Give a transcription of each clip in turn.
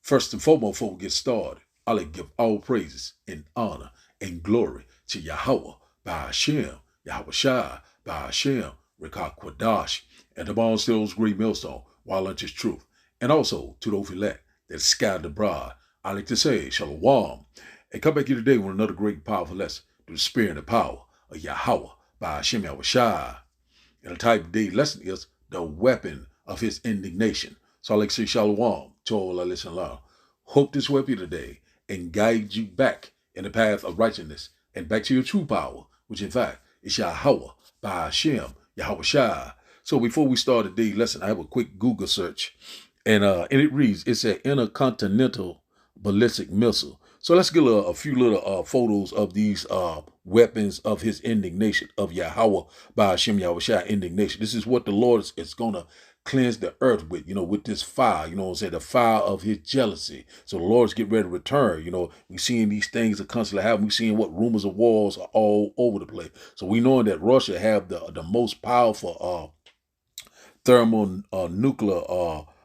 First and foremost, before we get started, I like to give all praises and honor and glory to Yahweh by Hashem, Yahweh Shai by Hashem, Rekah Kwadash, and the bond stills great millstone, while unto his truth, and also to those elect that scattered abroad. I like to say, Shalom, and come back here today with another great powerful lesson through the spirit and the power of Yahweh by Hashem, Yahweh Shai. And the type of day lesson is the weapon of his indignation. So I like to say Shalom to all our listeners. Hope this will be today and guide you back in the path of righteousness and back to your true power, which in fact is Yahweh by Hashem, Yahweh Shai. So before we start today's lesson, I have a quick Google search, and it reads, it's an intercontinental ballistic missile. So let's get a few little photos of these weapons of his indignation, of Yahweh by Hashem, Yahweh Shai indignation. This is what the Lord is going to cleanse the earth with, with this fire, what I'm saying, the fire of his jealousy. So the Lord's getting ready to return. We seeing these things that constantly happen. We seeing what rumors of wars are all over the place. So we knowing that Russia have the most powerful thermal nuclear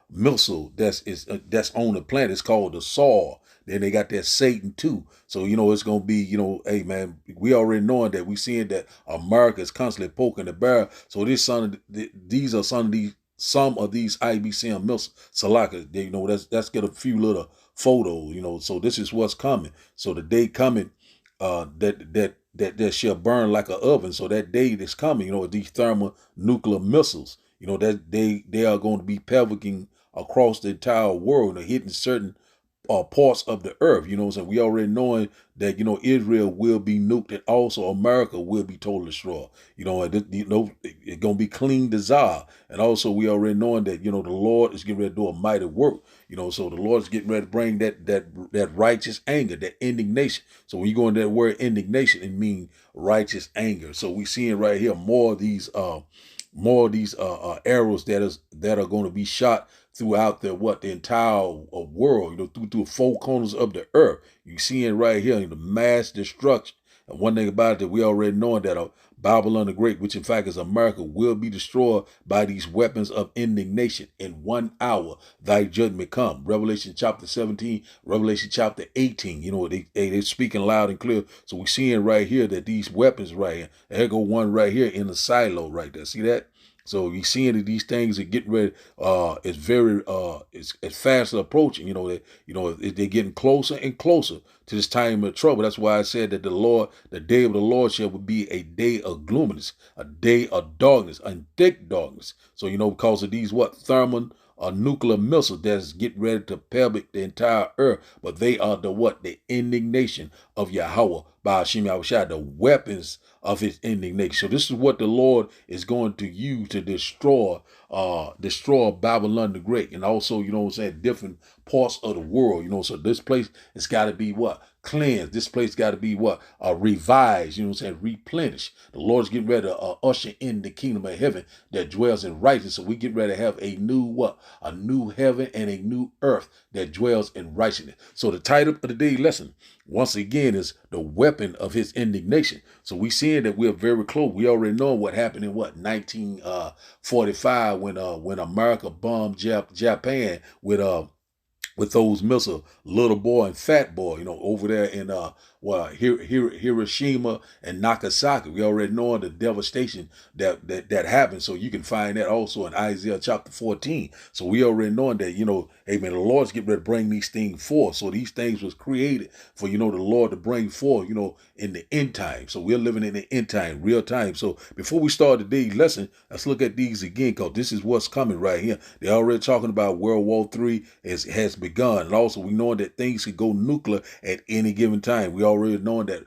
missile that's on the planet. It's called the SAR. Then they got that Satan too. So, it's going to be, hey, man, we already knowing that we seeing that America is constantly poking the bear. So these are some of these IBCM missiles. Salaka, let's get a few little photos, so this is what's coming. So the day coming that shall burn like an oven. So that day that's coming, these thermonuclear missiles, that they are going to be pelvicking across the entire world and hitting certain parts of the earth. So we already knowing that Israel will be nuked, and also America will be totally destroyed. It's gonna be clean desire, and also we already knowing that the Lord is getting ready to do a mighty work. So the Lord is getting ready to bring that righteous anger, that indignation. So when you go into that word indignation, it means righteous anger. So we seeing right here more of these arrows that are going to be shot throughout the entire world, through four corners of the earth. You seeing right here the mass destruction. And one thing about it, that we already knowing that Babylon the Great, which in fact is America, will be destroyed by these weapons of indignation. In 1 hour, thy judgment come. Revelation chapter 17, Revelation chapter 18. They're speaking loud and clear. So we're seeing right here that these weapons right here, there go one right here in the silo right there. See that? So you seeing that these things are getting ready. It's very it's fast approaching. They're getting closer and closer to this time of trouble. That's why I said that the day of the Lord shall be a day of gloominess, a day of darkness, and thick darkness. So because of these thermal nuclear missiles that's getting ready to pelvic the entire earth, but they are the indignation of Yahweh by Hashem Yahweh Shai, the weapons of his indignation. So this is what the Lord is going to use to destroy Babylon the Great, and also different parts of the world. So this place has got to be cleansed. This place got to be revised, replenished. The Lord's getting ready to usher in the kingdom of heaven that dwells in righteousness. So we get ready to have a new heaven and a new earth that dwells in righteousness. So the title of today's lesson, once again, is the weapon of his indignation. So we seeing that we're very close. We already know what happened in 1945 when America bombed Japan with those missiles, little boy and fat boy, over there in Hiroshima and Nagasaki. We already know the devastation that happened. So you can find that also in Isaiah chapter 14. So we already know that, hey man, the Lord's getting ready to bring these things forth. So these things was created for, the Lord to bring forth, in the end time. So we're living in the end time, real time. So before we start today's lesson, let's look at these again, because this is what's coming right here. They're already talking about World War III has begun. And also we know that things could go nuclear at any given time. We already know that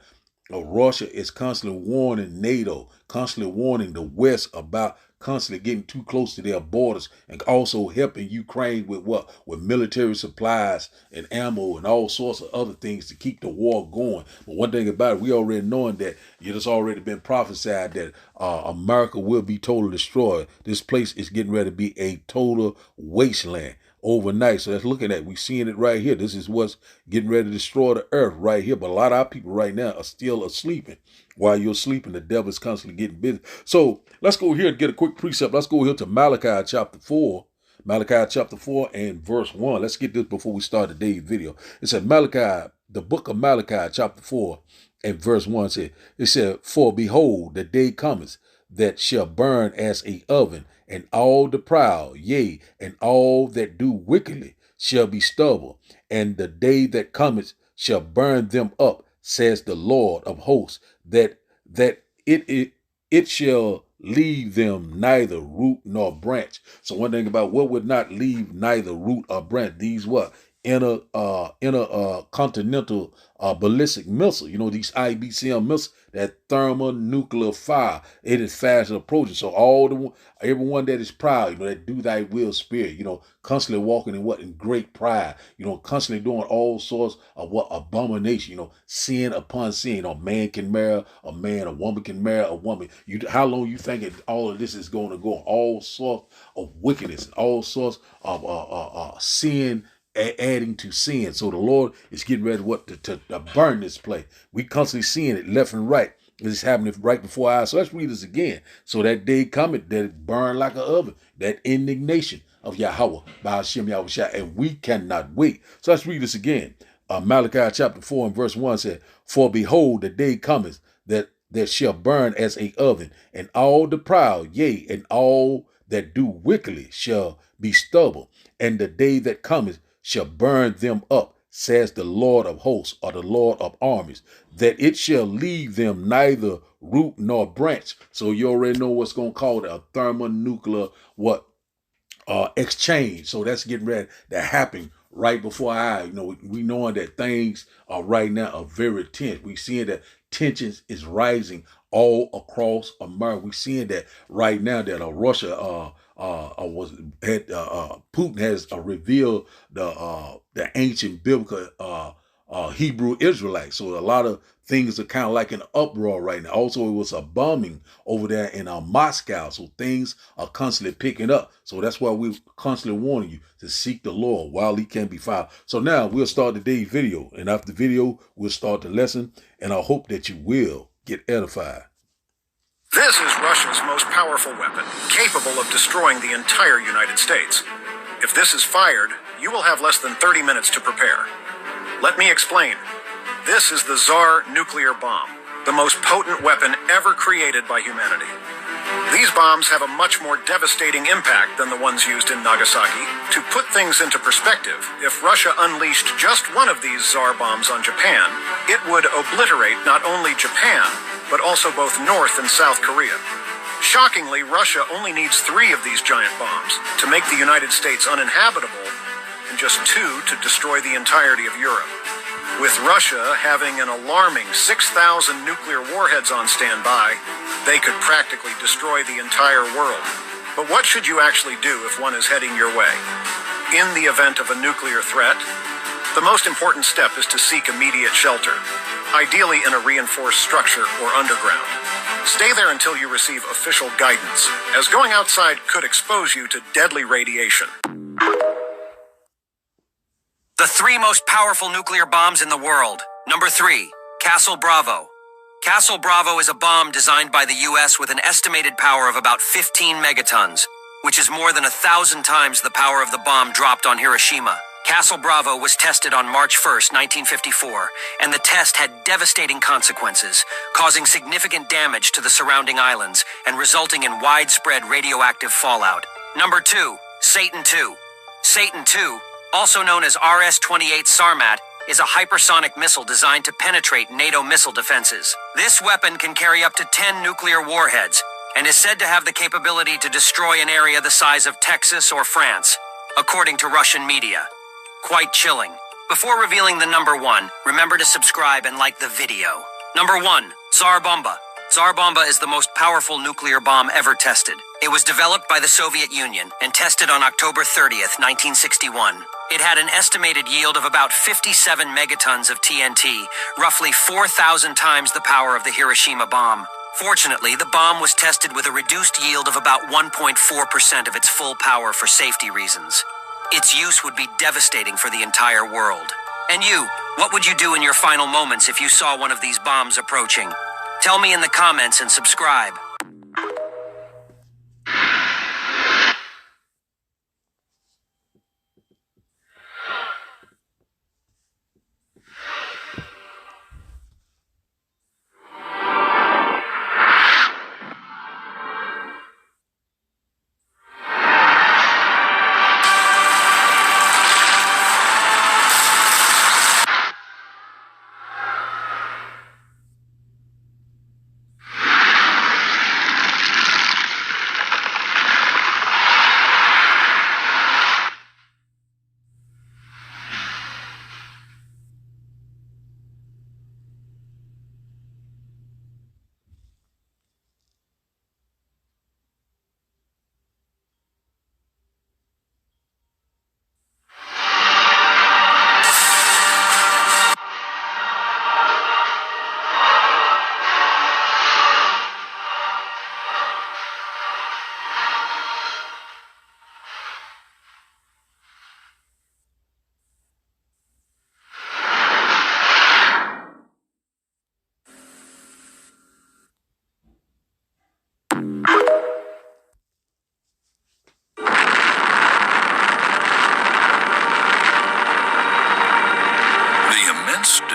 Russia is constantly warning NATO, constantly warning the West about constantly getting too close to their borders, and also helping Ukraine with military supplies and ammo and all sorts of other things to keep the war going. But one thing about it, we already knowing that it has already been prophesied that America will be totally destroyed. This place is getting ready to be a total wasteland overnight. So let's look at that. We're seeing it right here. This is what's getting ready to destroy the earth right here. But a lot of our people right now are still sleeping. While you're sleeping, the devil is constantly getting busy. So let's go here and get a quick precept. Let's go here to Malachi chapter 4. Malachi chapter 4 and verse 1. Let's get this before we start today's video. It said Malachi, the book of Malachi chapter 4 and verse 1 said, for behold, the day cometh that shall burn as a oven, and all the proud, yea, and all that do wickedly shall be stubble, and the day that cometh shall burn them up, says the Lord of hosts, that it shall leave them neither root nor branch. So one thing about what would not leave neither root or branch, these what? Intercontinental ballistic missile. You know, these IBCM missiles, that thermonuclear fire, it is fast approaching. So everyone that is proud, you know, that do thy will spirit, you know, constantly walking in great pride, you know, constantly doing all sorts of abomination, you know, sin upon sin. You know, a man can marry a man, a woman can marry a woman. How long you think all of this is going to go? All sorts of wickedness, all sorts of sin adding to sin. So the Lord is getting ready to burn this place. We constantly seeing it left and right. It's happening right before our eyes. So let's read this again. So that day cometh that it burn like an oven, that indignation of Yahweh by Hashem Yahushua, and we cannot wait. So let's read this again. Malachi chapter 4 and verse 1 said, for behold, the day cometh that shall burn as a oven, and all the proud, yea, and all that do wickedly shall be stubble, and the day that cometh shall burn them up, says the Lord of hosts, or the Lord of armies, that it shall leave them neither root nor branch. So you already know what's going to call it a thermonuclear exchange. So that's getting ready to happen right before our eyes. You know, we knowing that things are right now are very tense. We seeing that tensions is rising all across America. We seeing that right now that Russia Putin has revealed the ancient biblical Hebrew Israelites. So a lot of things are kind of like an uproar right now. Also, it was a bombing over there in Moscow. So things are constantly picking up. So that's why we're constantly warning you to seek the Lord while he can be found. So now we'll start today's video. And after the video, we'll start the lesson. And I hope that you will get edified. This is Russia's most powerful weapon, capable of destroying the entire United States. If this is fired, you will have less than 30 minutes to prepare. Let me explain. This is the Tsar nuclear bomb, the most potent weapon ever created by humanity. These bombs have a much more devastating impact than the ones used in Nagasaki. To put things into perspective, if Russia unleashed just one of these Tsar bombs on Japan, it would obliterate not only Japan, but also both North and South Korea. Shockingly, Russia only needs 3 of these giant bombs to make the United States uninhabitable, and just 2 to destroy the entirety of Europe. With Russia having an alarming 6,000 nuclear warheads on standby, they could practically destroy the entire world. But what should you actually do if one is heading your way? In the event of a nuclear threat, the most important step is to seek immediate shelter, ideally in a reinforced structure or underground. Stay there until you receive official guidance, as going outside could expose you to deadly radiation. The 3 most powerful nuclear bombs in the world. Number 3, Castle Bravo. Castle Bravo is a bomb designed by the US with an estimated power of about 15 megatons, which is more than 1,000 times the power of the bomb dropped on Hiroshima. Castle Bravo was tested on March 1st, 1954, and the test had devastating consequences, causing significant damage to the surrounding islands and resulting in widespread radioactive fallout. Number 2, Satan II. Satan II, also known as RS-28 Sarmat, is a hypersonic missile designed to penetrate NATO missile defenses. This weapon can carry up to 10 nuclear warheads and is said to have the capability to destroy an area the size of Texas or France, according to Russian media. Quite chilling. Before revealing the number 1, remember to subscribe and like the video. Number 1, Tsar Bomba. Tsar Bomba is the most powerful nuclear bomb ever tested. It was developed by the Soviet Union and tested on October 30th, 1961. It had an estimated yield of about 57 megatons of TNT, roughly 4,000 times the power of the Hiroshima bomb. Fortunately, the bomb was tested with a reduced yield of about 1.4% of its full power for safety reasons. Its use would be devastating for the entire world. And you, what would you do in your final moments if you saw one of these bombs approaching? Tell me in the comments and subscribe.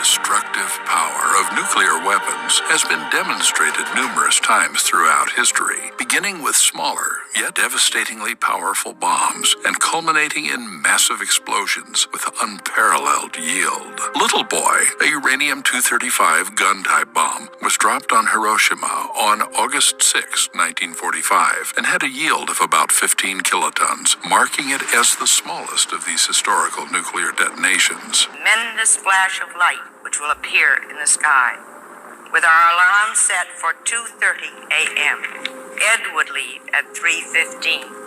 destructive power of nuclear weapons has been demonstrated numerous times throughout history, beginning with smaller yet devastatingly powerful bombs and culminating in massive explosions with unparalleled yield. Little Boy, a uranium-235 gun-type bomb, was dropped on Hiroshima on August 6, 1945, and had a yield of about 15 kilotons, marking it as the smallest of these historical nuclear detonations. Tremendous flash of light which will appear in the sky. With our alarm set for 2:30 a.m., Ed would leave at 3:15.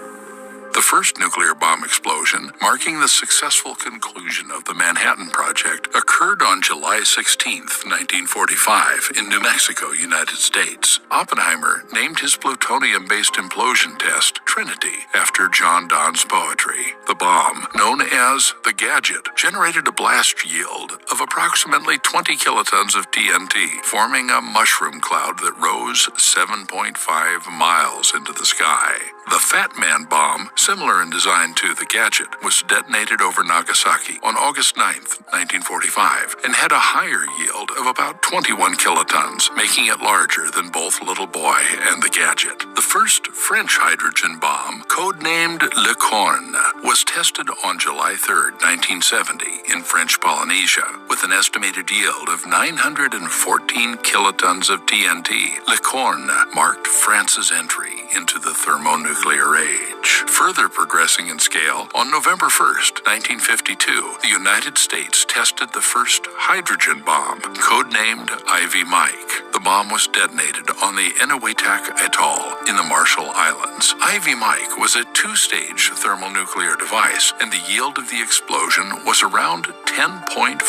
The first nuclear bomb explosion, marking the successful conclusion of the Manhattan Project, occurred on July 16, 1945, in New Mexico, United States. Oppenheimer named his plutonium-based implosion test Trinity after John Donne's poetry. The bomb, known as the Gadget, generated a blast yield of approximately 20 kilotons of TNT, forming a mushroom cloud that rose 7.5 miles into the sky. The Fat Man bomb, similar in design to the Gadget, was detonated over Nagasaki on August 9, 1945, and had a higher yield of about 21 kilotons, making it larger than both Little Boy and the Gadget. The first French hydrogen bomb, codenamed Le Corne, was tested on July 3, 1970, in French Polynesia, with an estimated yield of 914 kilotons of TNT. Le Corne marked France's entry into the thermonuclear age. Further progressing in scale, on November 1st, 1952, the United States tested the first hydrogen bomb, codenamed Ivy Mike. The bomb was detonated on the Eniwetok Atoll in the Marshall Islands. Ivy Mike was a two-stage thermonuclear device, and the yield of the explosion was around 10.4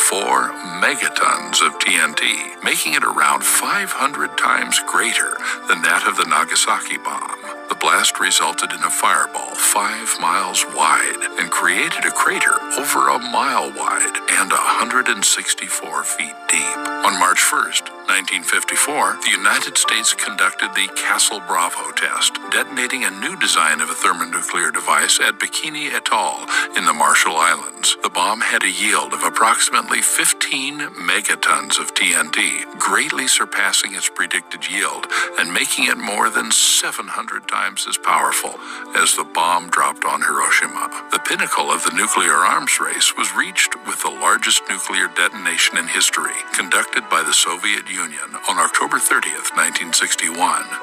megatons of TNT, making it around 500 times greater than that of the Nagasaki bomb. The blast resulted in a fireball 5 miles wide and created a crater over a mile wide and 164 feet deep. On March 1st, 1954, the United States conducted the Castle Bravo test, detonating a new design of a thermonuclear device at Bikini Atoll in the Marshall Islands. The bomb had a yield of approximately 15 megatons of TNT, greatly surpassing its predicted yield and making it more than 700 times as powerful as the bomb dropped on Hiroshima. The pinnacle of the nuclear arms race was reached with the largest nuclear detonation in history, conducted by the Soviet Union on October 30th, 1961.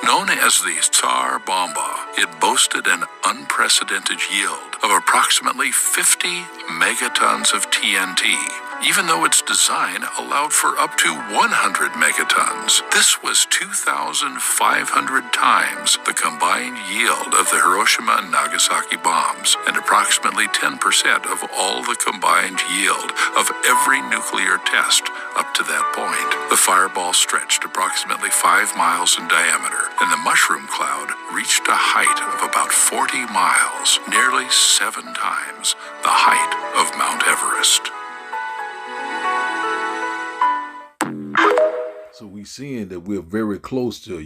Known as the Tsar Bomba, it boasted an unprecedented yield of approximately 50 megatons of TNT, even though its design allowed for up to 100 megatons. This was 2,500 times the combined yield of the Hiroshima and Nagasaki bombs, and approximately 10% of all the combined yield of every nuclear test up to that point. The fireball stretched approximately 5 miles in diameter, and the mushroom cloud reached a height of about 40 miles, nearly 7 times the height of Mount Everest. So we seeing that we're very close to,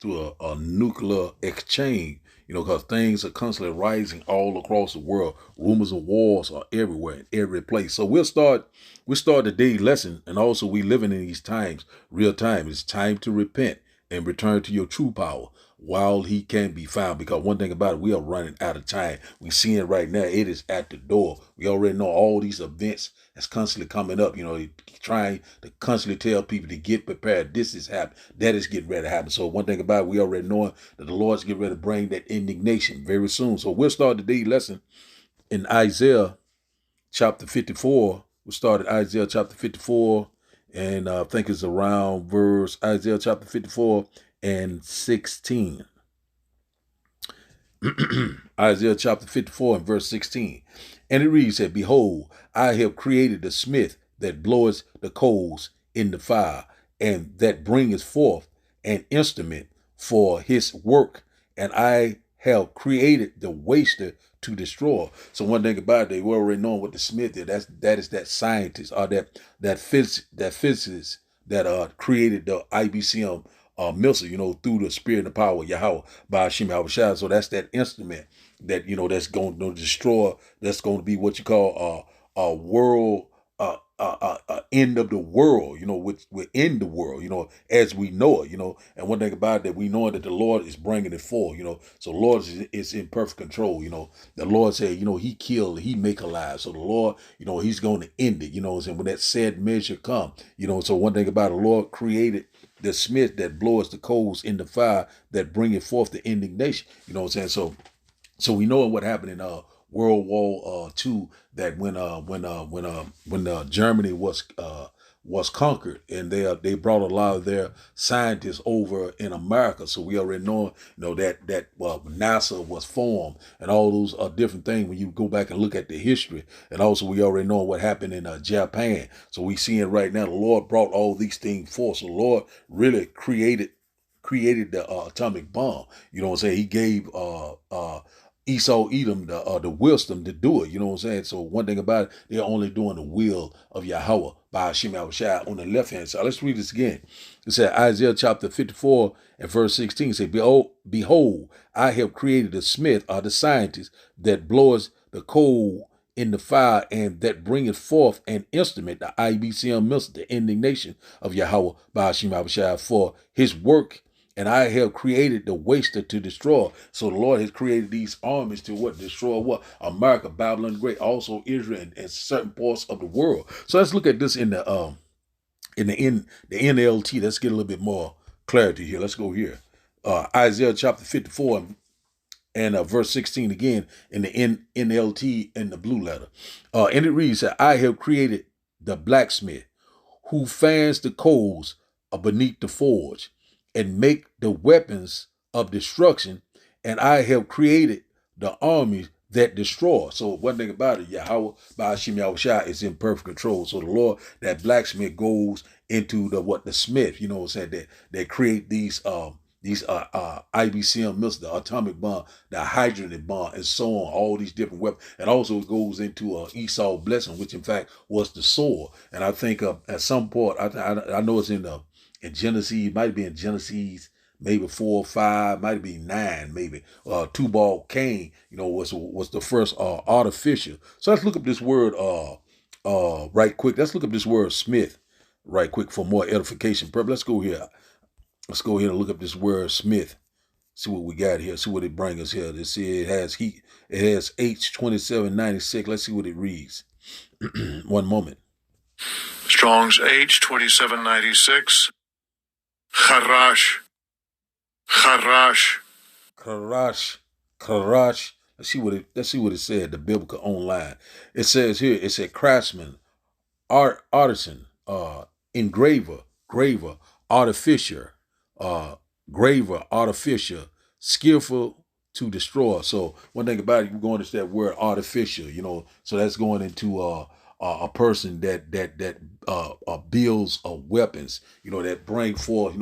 to a nuclear exchange, because things are constantly rising all across the world. Rumors of wars are everywhere, in every place. So we start today's lesson, and also we living in these times, real time. It's time to repent and return to your true power while he can be found. Because one thing about it, we are running out of time. We seeing it right now. It is at the door. We already know all these events that's constantly coming up, trying to constantly tell people to get prepared. This is happening. That is getting ready to happen. So one thing about it, we already knowing that the Lord's getting ready to bring that indignation very soon. So we'll start today's lesson in Isaiah chapter 54. We'll start at Isaiah chapter 54, and I think it's around verse Isaiah chapter 54 and 16. Isaiah chapter 54 and verse 16. And it reads that, behold, I have created the smith that bloweth the coals in the fire, and that bringeth forth an instrument for his work, and I have created the waster to destroy. So one thing about it, they were already knowing what the smith is. That is that scientist or that physicist that created the IBCM missile, through the spirit and the power of Yahweh by Hashem Yahushua. So that's that instrument that that's going to destroy. That's going to be what you call a world end of the world, which we're in the world, as we know it, and one thing about it, that we know that the Lord is bringing it forth, so the Lord is in perfect control, the Lord said, he killed, he make alive, so the Lord, he's going to end it, and when that said measure come, so one thing about it, the Lord created the smith that bloweth the coals in the fire that bringeth forth the indignation, so we know what happened in World War II, that when Germany was conquered, and they brought a lot of their scientists over in America. So we already know that NASA was formed, and all those different things when you go back and look at the history. And also we already know what happened in Japan. So we seeing right now the Lord brought all these things forth. So the Lord really created the atomic bomb. He gave Esau, Edom, the wisdom to do it. So one thing about it, they're only doing the will of Yahweh by Hashem Yahushua on the left hand side. Let's read this again. It said Isaiah chapter 54 and verse 16. It said, Behold, I have created a smith, or the scientist, that bloweth the coal in the fire, and that bringeth forth an instrument, the IBCM missile, the indignation of Yahweh by Hashem Yahushua for his work. And I have created the waster to destroy. So the Lord has created these armies to destroy what? America, Babylon the Great, also Israel, and certain parts of the world. So let's look at this in the NLT. Let's get a little bit more clarity here. Let's go here. Isaiah chapter 54 and verse 16 again in the NLT in the blue letter. And it reads that I have created the blacksmith who fans the coals beneath the forge, and make the weapons of destruction, and I have created the armies that destroy. So one thing about it, Yahweh by Hashem Yahushua is in perfect control. So the Lord, that blacksmith goes into the smith, that create these IBCM missiles, the atomic bomb, the hydrogen bomb, and so on, all these different weapons. And also it goes into Esau blessing, which in fact was the sword. And I think at some point, I know it's in Genesis, might be in Genesis, maybe 4 or 5, might be 9, maybe. Tubal Cain, was the first artificial. So let's look up this word right quick. Let's look up this word smith right quick for more edification purpose. Let's go here. Let's go here and look up this word smith. See what we got here. See what it brings us here. Let's see, it has H2796. Let's see what it reads. One moment. Strong's H2796. Kharash. Let's see what it said, the biblical online. It says here, it said craftsman, artisan, engraver, graver, artificer, skillful to destroy. So one thing about it, you're going into that word artificial, so that's going into a person that builds weapons, that bring forth,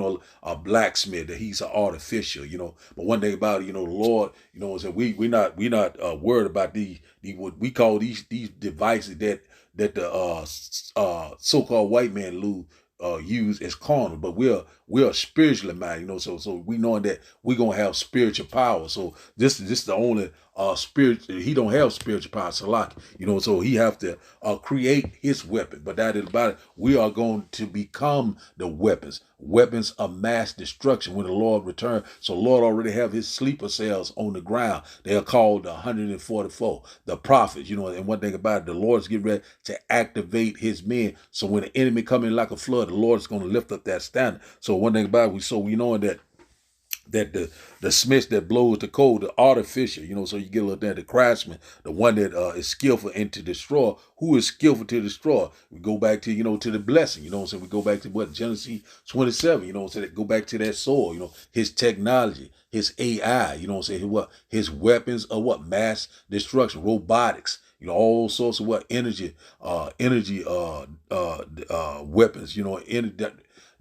a blacksmith, that he's an artificial, But one thing about it, the Lord, is that we're not worried about these what we call these devices that the so-called white man use as carnal, but we're spiritually minded, so we knowing that we're gonna have spiritual power. So this is the only spirit. He don't have spiritual power, Salak, so he have to create his weapon. But that is about it. We are going to become the weapons of mass destruction when the Lord returns. So Lord already have his sleeper cells on the ground. They are called the 144, the prophets, and one thing about it, the Lord's getting ready to activate his men. So when the enemy come in like a flood, the Lord's going to lift up that standard. So one thing about it, we know that the smith that blows the coal, the artificial, so you get a little there, the craftsman, the one that is skillful and to destroy. Who is skillful to destroy? We go back to, to the blessing, so we go back to what, Genesis 27, so that go back to that sword, his technology, his AI, his weapons of what? Mass destruction, robotics, all sorts of what? Energy weapons,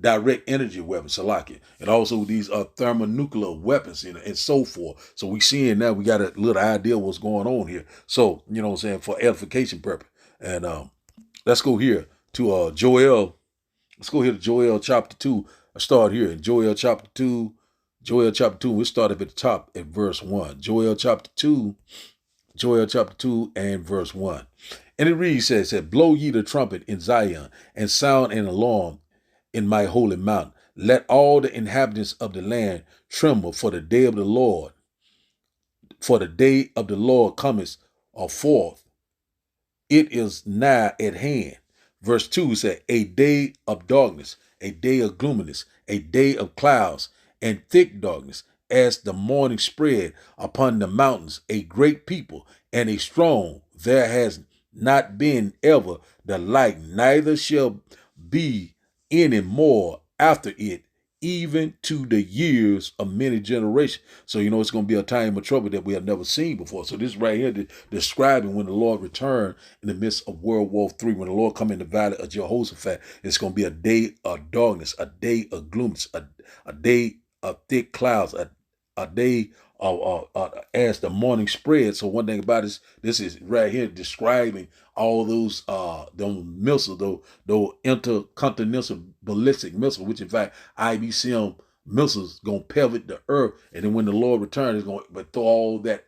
direct energy weapons, Salaki, and also these thermonuclear weapons, and so forth. So we seeing now, we got a little idea what's going on here. So, for edification purpose. And let's go here to Joel. Let's go here to Joel chapter 2. I start here in Joel chapter 2. We start up at the top at verse 1. Joel chapter 2 and verse 1. And it reads, it said, blow ye the trumpet in Zion, and sound an alarm in my holy mountain. Let all the inhabitants of the land tremble, for the day of the Lord. For the day of the Lord cometh forth. It is nigh at hand. Verse 2 said, a day of darkness, a day of gloominess, a day of clouds and thick darkness, as the morning spread upon the mountains, a great people and a strong. There has not been ever the like, neither shall be any more after it, even to the years of many generations. So, it's going to be a time of trouble that we have never seen before. So this right here describing when the Lord returned in the midst of World War III, when the Lord come in the valley of Jehoshaphat, it's going to be a day of darkness, a day of glooms, a day of thick clouds, a day as the morning spread. So one thing about this is right here describing all those missiles, those intercontinental ballistic missiles, which in fact IBCM missiles gonna pivot the earth, and then when the Lord returns, it's gonna throw all that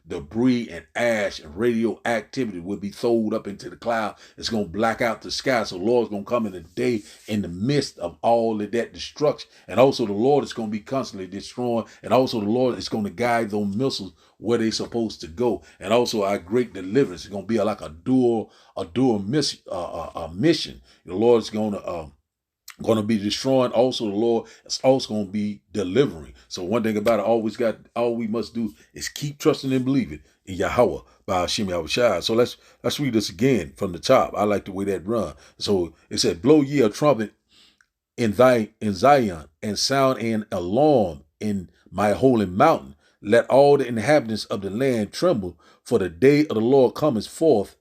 debris and ash and radioactivity will be thrown up into the cloud. It's gonna black out the sky. So the Lord's gonna come in a day in the midst of all of that destruction, and also the Lord is gonna be constantly destroying, and also the Lord is gonna guide those missiles where they're supposed to go, and also our great deliverance is gonna be like a dual mission. The Lord is going to be destroying. Also, the Lord is also going to be delivering. So one thing about it, all we must do is keep trusting and believing in Yahweh by Hashem Yahushua. So let's read this again from the top. I like the way that run. So it said, blow ye a trumpet in Zion, and sound an alarm in my holy mountain. Let all the inhabitants of the land tremble, for the day of the Lord cometh forth.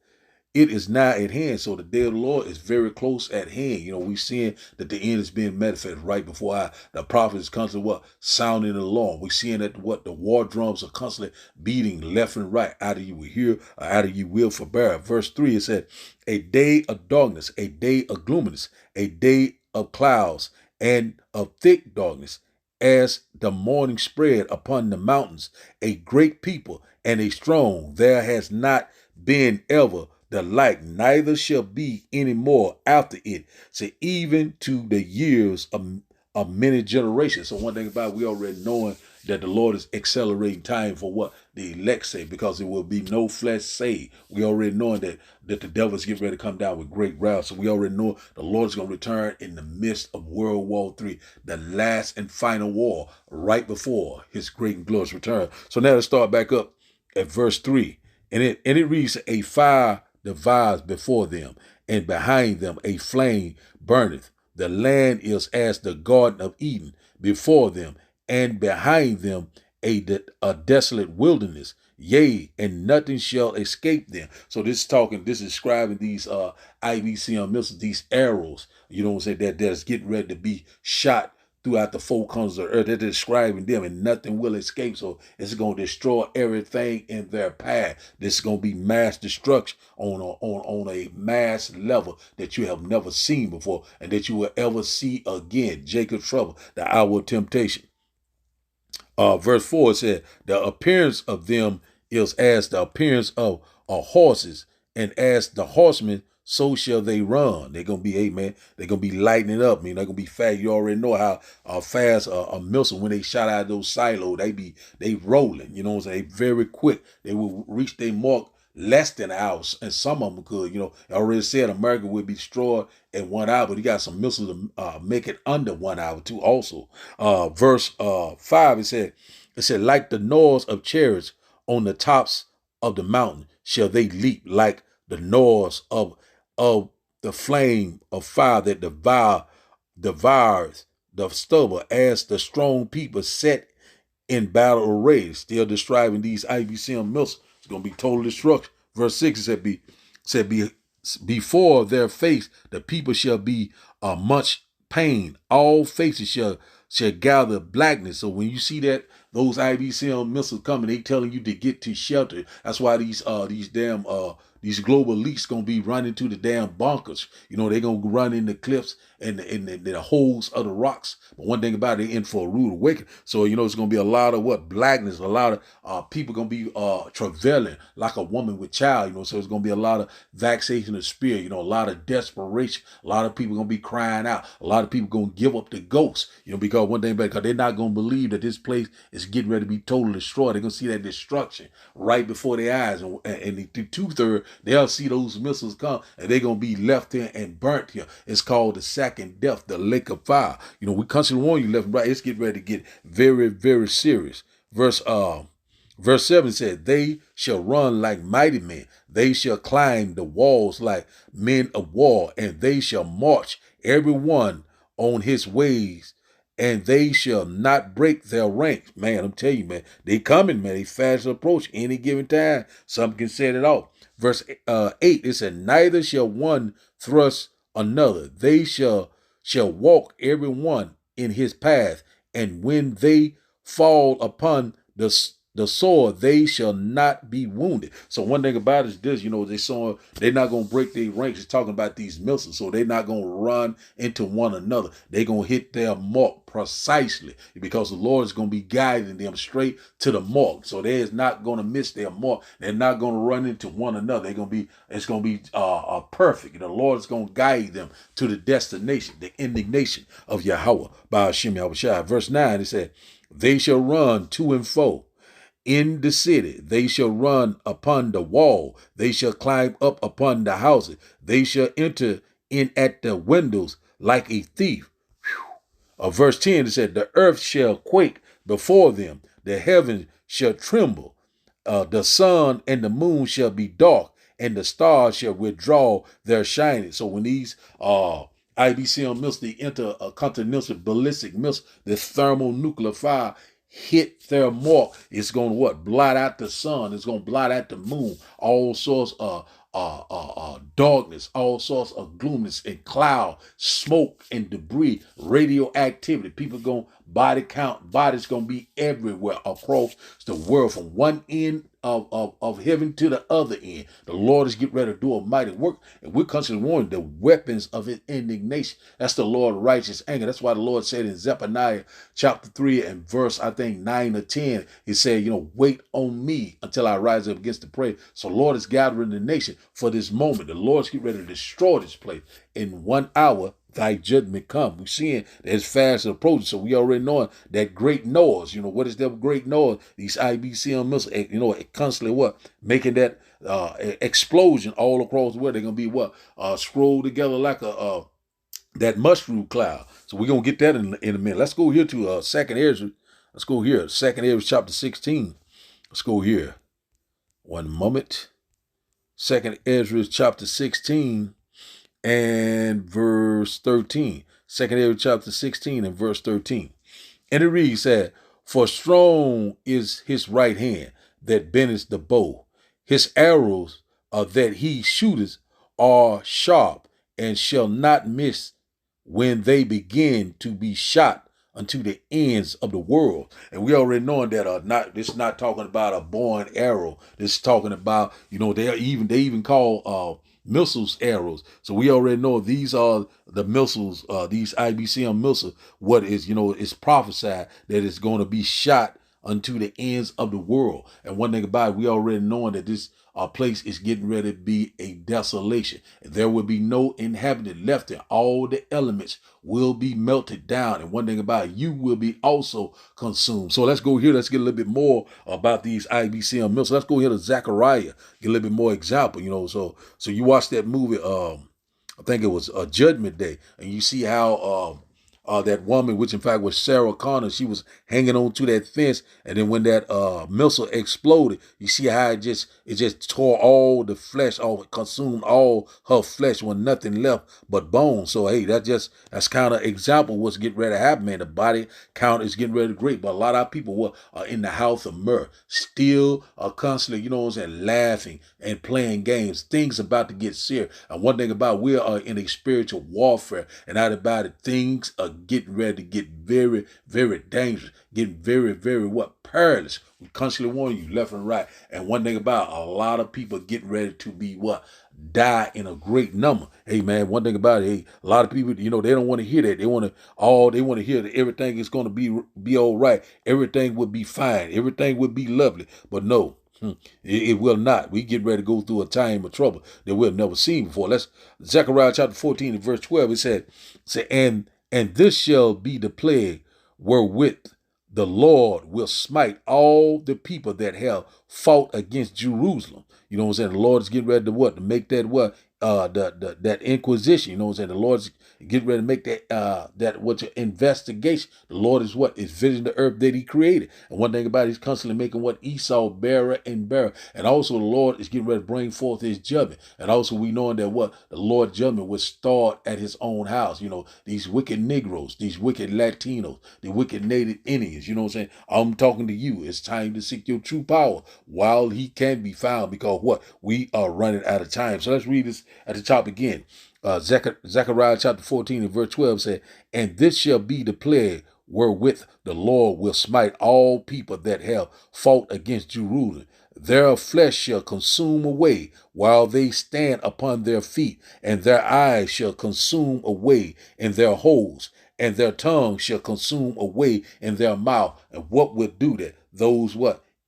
It is nigh at hand. So the day of the Lord is very close at hand. We seeing that the end is being manifested right before the prophet is constantly sounding an alarm. We seeing that the war drums are constantly beating left and right. Either you will hear or either you will forbear. Verse 3, it said, a day of darkness, a day of gloominess, a day of clouds and of thick darkness, as the morning spread upon the mountains, a great people and a strong. There has not been ever the like, neither shall be any more after it. So even to the years of many generations. So one thing about it, we already knowing that the Lord is accelerating time for what the elect say, because there will be no flesh saved. We already knowing that the devil is getting ready to come down with great wrath. So we already know the Lord is going to return in the midst of World War III, the last and final war, right before his great and glorious return. So now let's start back up at verse 3. And it reads, a fire devours before them, and behind them a flame burneth. The land is as the Garden of Eden before them, and behind them a desolate wilderness. Yea, and nothing shall escape them. So this is describing these IBCM missiles, these arrows, that's getting ready to be shot throughout the four corners of the earth. They're describing them, and nothing will escape. So it's going to destroy everything in their path. This is going to be mass destruction on a mass level that you have never seen before, and that you will ever see again. Jacob's trouble, the hour of temptation. Verse 4 said, the appearance of them is as the appearance of horses, and as the horsemen, so shall they run. They're going to be, they're going to be lighting up. They're going to be fast. You already know how fast a missile, when they shot out of those silos, they rolling. They very quick. They will reach their mark less than an hour, and some of them could. I already said America would be destroyed in 1 hour, but you got some missiles to make it under 1 hour too. Also, verse 5, it said, like the noise of chariots on the tops of the mountain shall they leap, like the noise of the flame of fire that devours the stubble, as the strong people set in battle array. Still describing these IBCM missiles. It's going to be total destruction. Verse 6 said, before their face the people shall be much pain. All faces shall gather blackness. So when you see that those IBCM missiles coming, they telling you to get to shelter. That's why these damn these global elites gonna be running to the damn bunkers. They're gonna run in the cliffs and the holes of the rocks. But one thing about it, they're in for a rude awakening. So it's gonna be a lot of blackness, a lot of people gonna be travailing like a woman with child. So it's gonna be a lot of vexation of spirit. A lot of desperation. A lot of people gonna be crying out. A lot of people gonna give up the ghost. Because one thing about it, because they're not gonna believe that this place is getting ready to be totally destroyed. They're gonna see that destruction right before their eyes, and the 2/3 they'll see those missiles come, and they're gonna be left here and burnt here. It's called the second death, the lake of fire. We constantly warn you left and right. It's getting ready to get very, very serious. Verse 7 said, "They shall run like mighty men. They shall climb the walls like men of war, and they shall march every one on his ways, and they shall not break their ranks." Man, I'm telling you, man, they coming, man. They fast approach any given time. Some can set it off. Verse 8, it said, "Neither shall one thrust another. They shall walk every one in his path, and when they fall upon the sword, they shall not be wounded." So one thing about it is this, they're not going to break their ranks. It's talking about these missiles. So they're not going to run into one another. They're going to hit their mark precisely, because the Lord is going to be guiding them straight to the mark. So they is not going to miss their mark. They're not going to run into one another. It's going to be perfect. The Lord is going to guide them to the destination, the indignation of Yahweh by Hashem Yahushua. Verse 9, it said, "They shall run to and fro in the city. They shall run upon the wall. They shall climb up upon the houses. They shall enter in at the windows like a thief." Verse 10, it said, "The earth shall quake before them. The heavens shall tremble. The sun and the moon shall be dark, and the stars shall withdraw their shining." So when these IBCM missiles, the intercontinental ballistic missiles, the thermonuclear fire, hit their mark, it's going to blot out the sun. It's going to blot out the moon. All sorts of darkness, all sorts of gloominess and cloud, smoke and debris, radioactivity. People going bodies going to be everywhere across the world, from one end of heaven to the other end. The Lord is getting ready to do a mighty work, and we're constantly warning the weapons of his indignation. That's the Lord's righteous anger. That's why the Lord said in Zephaniah chapter 3 and verse, I think 9 or 10, he said, "Wait on me until I rise up against the prey." So Lord is gathering the nation for this moment. The Lord's getting ready to destroy this place. In 1 hour, thy judgment come. We're seeing that it's fast approaching. So we already know that great noise. What is that great noise? These IBCM missiles, constantly making that explosion all across the world. They're going to be scrolled together like that mushroom cloud. So we're going to get that in a minute. Let's go here to 2nd Ezra. Let's go here. 2nd Ezra chapter 16. Let's go here. One moment. 2nd Ezra chapter 16 and verse 13. 2nd Ezra chapter 16 and verse 13. And it reads that, "For strong is his right hand that bendeth the bow. His arrows that he shooteth are sharp, and shall not miss when they begin to be shot unto the ends of the world." And we already know that this is not talking about a bow and arrow. This is talking about, they even call missiles arrows. So we already know these are the missiles, these IBCM missiles. What is, it's prophesied that it's going to be shot unto the ends of the world. And one thing about it, we already knowing that this place is getting ready to be a desolation. There will be no inhabitant left there. All the elements will be melted down. And one thing about it, you will be also consumed. So let's go here. Let's get a little bit more about these IBCM missiles. Let's go here to Zechariah. Get a little bit more example, So you watch that movie, I think it was Judgment Day, and you see how that woman, which in fact was Sarah Connor, she was hanging on to that fence, and then when that missile exploded, you see how it just tore all the flesh off, it consumed all her flesh, when nothing left but bone. So hey, that's kind of example of what's getting ready to happen, man. The body count is getting ready to great, but a lot of people are in the house of myrrh, still constantly, laughing and playing games. Things about to get serious. And one thing about, we are in a spiritual warfare, and out about it, things are getting ready to get very, very dangerous, getting very, very perilous. We constantly warn you left and right. And one thing about a lot of people getting ready to be die in a great number. Hey man, one thing about it, hey, a lot of people, they don't want to hear that. They want to hear that everything is going to be all right. Everything will be fine. Everything will be lovely. But no. It will not. We get ready to go through a time of trouble that we've never seen before. Let's Zechariah chapter 14 and verse 12. It said, and this shall be the plague wherewith the Lord will smite all the people that have fought against Jerusalem. You know what I'm saying? The Lord is getting ready to to make that that inquisition. You know what I'm saying? The Lord's getting ready to make that investigation. The Lord is visiting the earth that He created. And one thing about it, He's constantly making Esau bearer and bearer. And also the Lord is getting ready to bring forth His judgment. And also we knowing that the Lord's judgment will start at His own house. These wicked Negroes, these wicked Latinos, the wicked Native Indians. You know what I'm saying? I'm talking to you. It's time to seek your true power while He can be found, because we are running out of time. So let's read this at the top again. Zechariah chapter 14 and verse 12 said, and this shall be the plague wherewith the Lord will smite all people that have fought against Jerusalem. Their flesh shall consume away while they stand upon their feet, and their eyes shall consume away in their holes, and their tongue shall consume away in their mouth. And what will do that? Those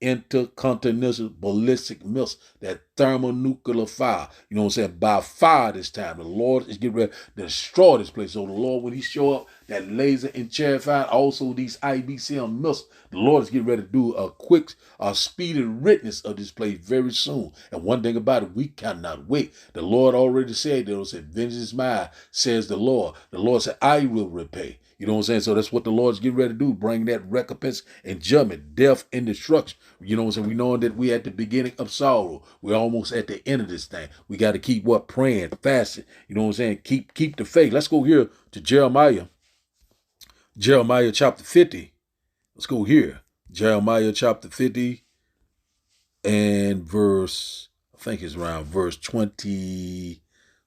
intercontinental ballistic missiles, that thermonuclear fire. You know what I'm saying? By fire this time. The Lord is getting ready to destroy this place. So the Lord, when He show up, that laser and chariot, also these IBCM missiles, the Lord is getting ready to do a quick, speedy witness of this place very soon. And one thing about it, we cannot wait. The Lord already said, vengeance is mine, says the Lord. The Lord said, I will repay. You know what I'm saying? So that's what the Lord's getting ready to do, bring that recompense and judgment, death and destruction. You know what I'm saying? We know that we at the beginning of sorrow. We're almost at the end of this thing. We got to keep praying, fasting. You know what I'm saying? Keep the faith. Let's go here to Jeremiah chapter 50. Let's go here. Jeremiah chapter 50 and verse, I think it's around verse 24,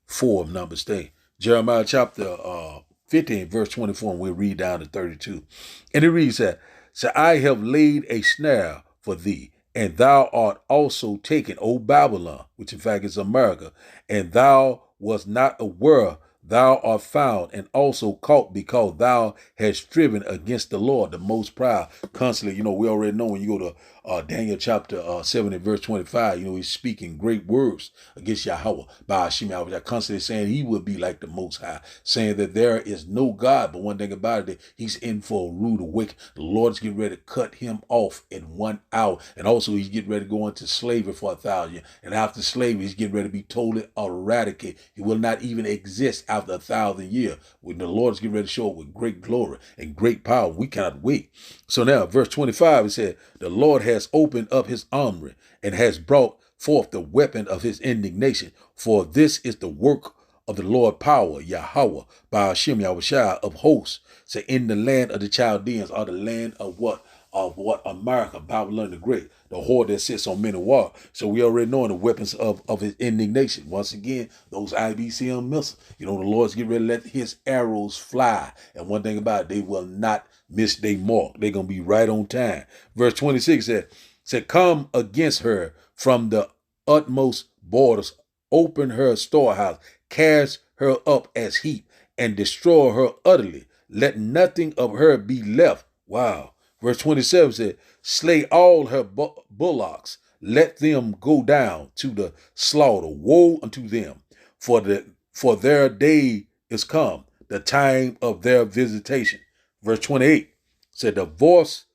if I'm not mistaken. Jeremiah chapter 15, verse 24, and we'll read down to 32. And it reads that, so I have laid a snare for thee, and thou art also taken, O Babylon, which in fact is America, and thou wast not aware, thou art found and also caught, because thou hast striven against the Lord, the most proud. Constantly, we already know when you go to Daniel chapter 7 and verse 25, He's speaking great words against Yahweh by Hashem, constantly saying He would be like the Most High, saying that there is no God. But one thing about it, that He's in for a rude awakening. The Lord's getting ready to cut him off in 1 hour. And also He's getting ready to go into slavery for 1,000 years. And after slavery, He's getting ready to be totally eradicated. He will not even exist after 1,000 years. When the Lord is getting ready to show up with great glory and great power, we cannot wait. So now, verse 25, it said, the Lord has opened up His armory and has brought forth the weapon of His indignation. For this is the work of the Lord power, Yahweh, by Hashem Yahushua of hosts. So in the land of the Chaldeans, or the land of America, Babylon the Great, the whore that sits on many waters. So we already know the weapons of His indignation. Once again, those IBCM missiles. The Lord's getting ready to let His arrows fly. And one thing about it, they will not miss their mark. They're going to be right on time. Verse 26 said, come against her from the utmost borders, open her storehouse, cast her up as heap, and destroy her utterly. Let nothing of her be left. Wow. Verse 27 said, slay all her bullocks, let them go down to the slaughter. Woe unto them, for their day is come, the time of their visitation. Verse 28 said, the voice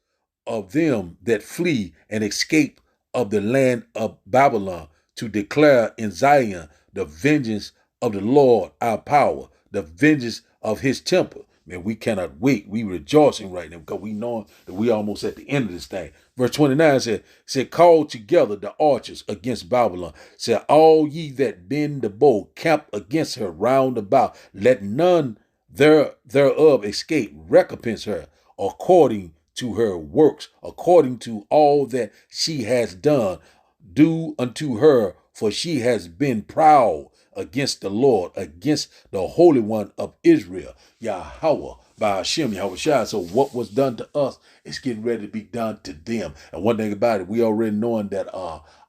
of them that flee and escape of the land of Babylon, to declare in Zion the vengeance of the Lord our power, the vengeance of His temple. Man, we cannot wait. We rejoicing right now because we know that we almost at the end of this thing. Verse 29 said, call together the archers against Babylon. Said, all ye that bend the bow, camp against her round about. Let none thereof escape. Recompense her according to her works, according to all that she has done. Do unto her, for she has been proud against the Lord, against the Holy One of Israel, Yahweh, by Hashem Yahushua. So what was done to us is getting ready to be done to them. And one thing about it, we already knowing that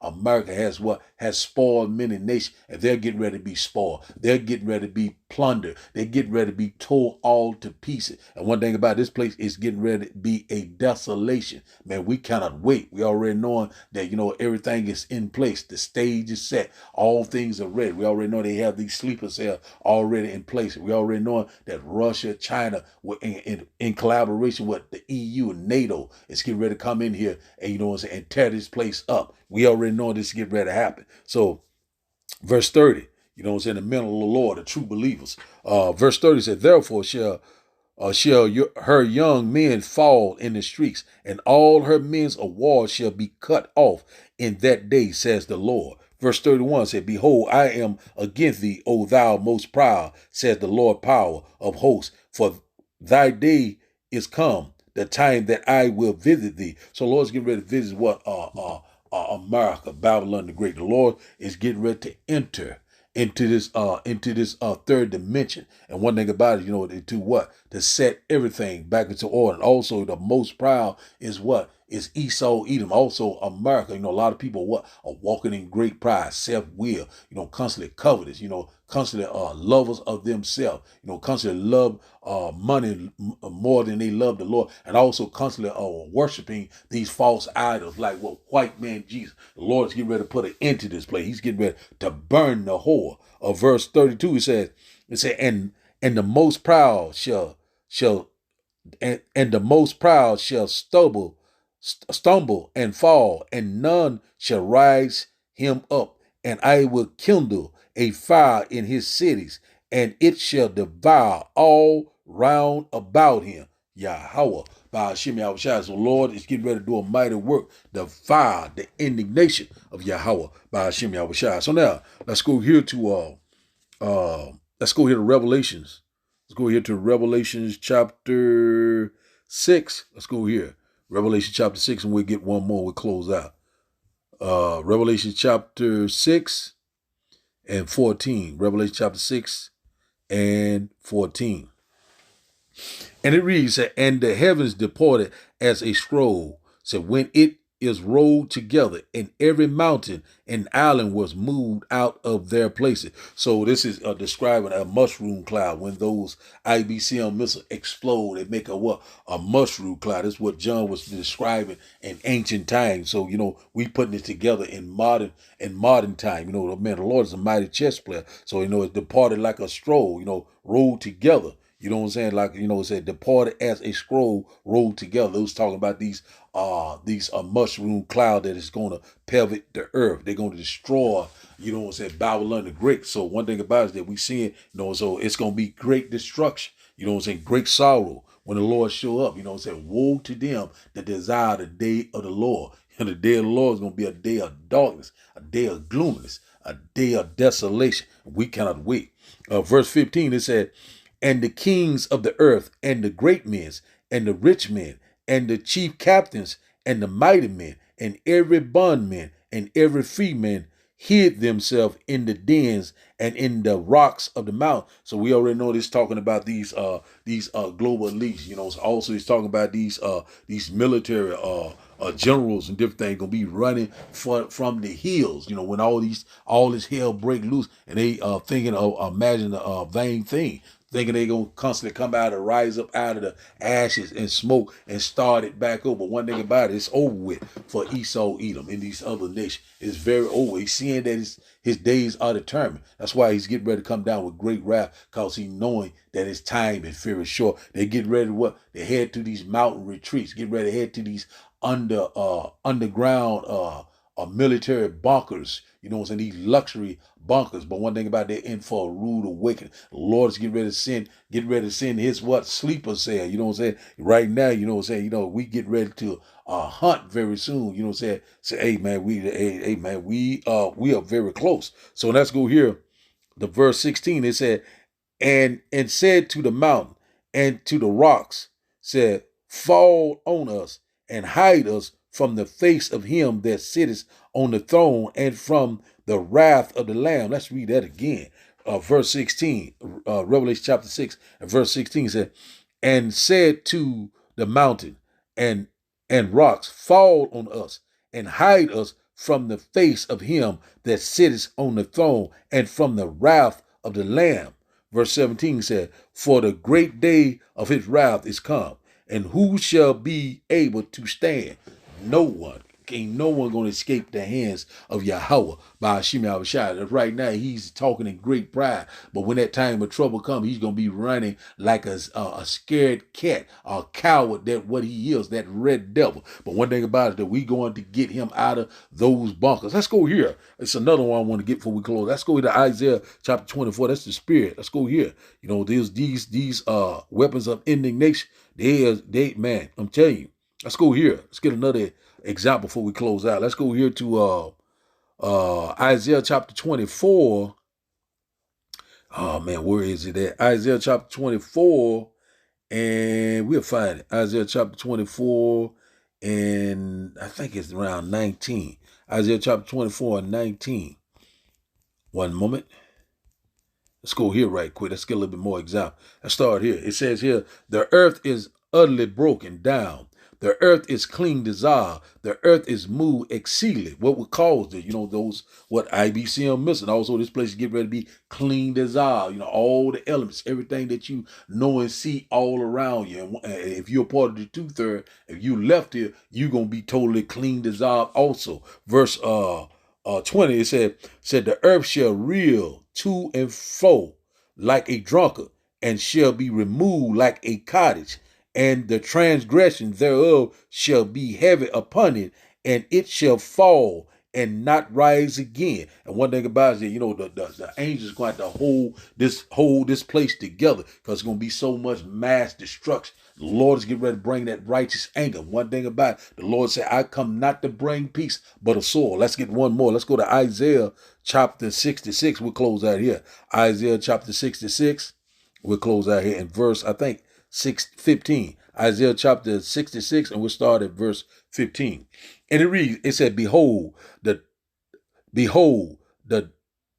America has spoiled many nations, and they're getting ready to be spoiled. They're getting ready to be plundered. They're getting ready to be tore all to pieces. And one thing about this place is getting ready to be a desolation. Man, we cannot wait. We already knowing that, everything is in place. The stage is set. All things are ready. We already know they have these sleeper cells already in place. We already know that Russia, China, in collaboration with the EU and NATO, is getting ready to come in here and tear this place up. We already know this is getting ready to happen. So, verse 30, the men of the Lord, the true believers. Verse 30 said, therefore shall her young men fall in the streets, and all her men's of war shall be cut off in that day, says the Lord. Verse 31 said, behold, I am against thee, O thou most proud, says the Lord power of hosts, for thy day is come, the time that I will visit thee. So the Lord's getting ready to visit what? America, Babylon the Great. The Lord is getting ready to enter into this third dimension. And one thing about it, to what? To set everything back into order. And also the most proud is what? Is Esau, Edom. Also America. A lot of people are walking in great pride, self-will, constantly covetous, constantly lovers of themselves, constantly love money more than they love the Lord, and also constantly worshiping these false idols like what white man Jesus. The Lord is getting ready to put an end to this place. He's getting ready to burn the whore. Verse 32, it says, and the most proud shall and the most proud shall stumble and fall, and none shall rise him up. And I will kindle a fire in his cities, and it shall devour all round about him. Yahweh, by Hashem Yahushua. So Lord is getting ready to do a mighty work, the fire, the indignation of Yahweh by Hashem Yahushua. So now let's go here to Revelations. Let's go here to Revelations chapter 6. Let's go here. Revelation chapter 6, and we'll get one more. We'll close out. Revelation chapter 6 and 14. Revelation chapter 6 and 14. And it reads, and the heavens departed as a scroll. So when it is rolled together, and every mountain and island was moved out of their places. So this is describing a mushroom cloud. When those IBCM missiles explode, they make a mushroom cloud. That's what John was describing in ancient times. So we putting it together in modern time. Man, the Lord is a mighty chess player. So it departed like a scroll. Rolled together. You know what I'm saying? Like, it said departed as a scroll rolled together. It was talking about these mushroom cloud that is going to pelvic the earth. They're going to destroy, Babylon the Great. So one thing about it is that we seeing, so it's going to be great destruction. Great sorrow when the Lord show up. Woe to them that desire the day of the Lord. And the day of the Lord is going to be a day of darkness, a day of gloominess, a day of desolation. We cannot wait. Verse 15, it said, and the kings of the earth, and the great men, and the rich men, and the chief captains, and the mighty men, and every bondman, and every free man hid themselves in the dens and in the rocks of the mountain. So we already know this talking about these global elites. Also he's talking about these military generals and different things gonna be running from the hills. When all this hell break loose, and they thinking of imagine a vain thing. Thinking they're going to constantly come out and rise up out of the ashes and smoke and start it back over. One thing about it, it's over with for Esau, Edom, and these other nations. It's very over. He's seeing that his days are determined. That's why he's getting ready to come down with great wrath, because he's knowing that his time is very short. They get ready to They head to these mountain retreats, get ready to head to these underground military bunkers, these luxury bunkers. But one thing about they're in for a rude awakening. The Lord is getting ready to send his sleeper cell. Right now, we get ready to hunt very soon. Say, hey man, we are very close. So let's go here. The verse 16, it said, and said to the mountain and to the rocks, said, fall on us and hide us from the face of him that sitteth on the throne and from the wrath of the Lamb. Let's read that again. Verse 16, Revelation chapter 6 and verse 16 said, and said to the mountain and rocks, fall on us and hide us from the face of him that sitteth on the throne and from the wrath of the Lamb. Verse 17 said, for the great day of his wrath is come, and who shall be able to stand? No one. Ain't no one going to escape the hands of Yahweh by Hashem Yahushua. Right now, he's talking in great pride. But when that time of trouble comes, he's going to be running like a scared cat, a coward, that what he is, that red devil. But one thing about it, that we going to get him out of those bunkers. Let's go here. It's another one I want to get before we close. Let's go to Isaiah chapter 24. That's the spirit. Let's go here. You know, there's these weapons of indignation. Man, I'm telling you. Let's go here. Let's get another example before we close out. Let's go here to Isaiah chapter 24. Oh man, where is it at? Isaiah chapter 24, and we'll find it. Isaiah chapter 24, and I think it's around 19. Isaiah chapter 24 and 19. One moment. Let's go here right quick. Let's get a little bit more example. Let's start here. It says here, the earth is utterly broken down. The earth is clean dissolved. The earth is moved exceedingly. What would cause it? You know, those, what IBCM missing. Also, this place is getting ready to be clean dissolved. You know, all the elements, everything that you know and see all around you. And if you're part of the 2/3, if you left here, you're going to be totally clean dissolved also. Verse 20, it said, the earth shall reel to and fro like a drunkard, and shall be removed like a cottage, and the transgression thereof shall be heavy upon it, and it shall fall and not rise again. And one thing about it, you know, the angels going to have to hold this place together, because it's going to be so much mass destruction. The Lord is getting ready to bring that righteous anger. One thing about it, the Lord said, I come not to bring peace, but a sword. Let's get one more. Let's go to Isaiah chapter 66. We'll close out here. Isaiah chapter 66. We'll close out here in verse, I think, 15. Isaiah chapter 66, and we'll start at verse 15. And it reads, it said, Behold, the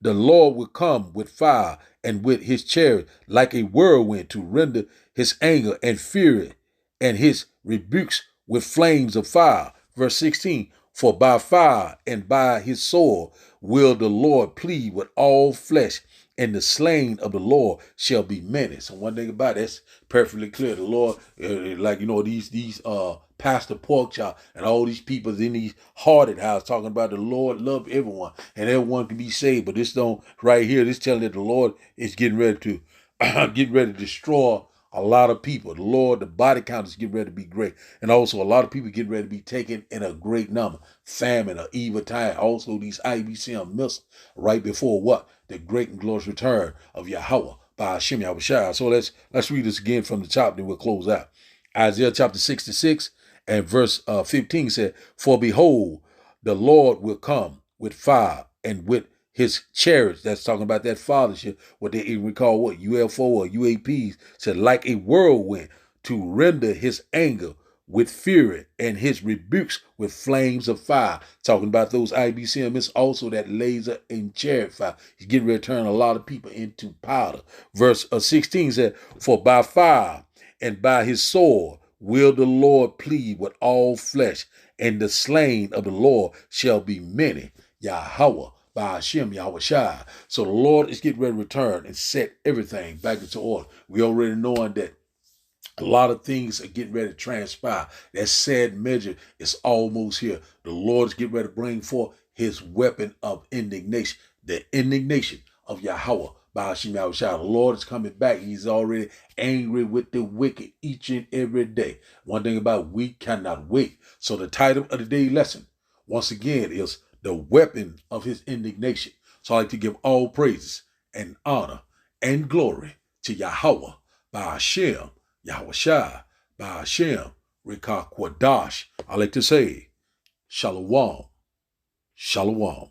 Lord will come with fire, and with his chariot like a whirlwind, to render his anger and fury, and his rebukes with flames of fire. Verse 16, for by fire and by his sword will the Lord plead with all flesh, and the slain of the Lord shall be many. So one thing about it, that's perfectly clear. The Lord, like, you know, these Pastor Porkchop and all these people in these haunted houses talking about the Lord love everyone and everyone can be saved. But this don't right here, this telling that the Lord is getting ready to destroy a lot of people. The Lord, the body count is getting ready to be great. And also a lot of people getting ready to be taken in a great number. Famine, or evil time. Also these IBCM missiles right before what? The great and glorious return of Yahweh by Hashem Yahushua. So let's read this again from the top, then we'll close out. Isaiah chapter 66 and verse 15 said, for behold, the Lord will come with fire and with his chariots. That's talking about that fathership, what they even call what? UFO or UAPs, said like a whirlwind, to render his anger with fury and his rebukes with flames of fire. Talking about those IBCM, it's also that laser and chariot fire. He's getting ready to turn a lot of people into powder. Verse 16 said, for by fire and by his sword will the Lord plead with all flesh, and the slain of the Lord shall be many. Yahweh by Hashem Yahushua. So the Lord is getting ready to return and set everything back into order. We already knowing that a lot of things are getting ready to transpire. That sad measure is almost here. The Lord is getting ready to bring forth his weapon of indignation, the indignation of Yahweh by Hashem Yahushua. The Lord is coming back. He's already angry with the wicked each and every day. One thing about it, we cannot wait. So the title of the day lesson, once again, is the weapon of his indignation. So I like to give all praises and honor and glory to Yahweh by Hashem Yahushua, by Hashem Rikah Kwadash. I like to say, Shalom, Shalom.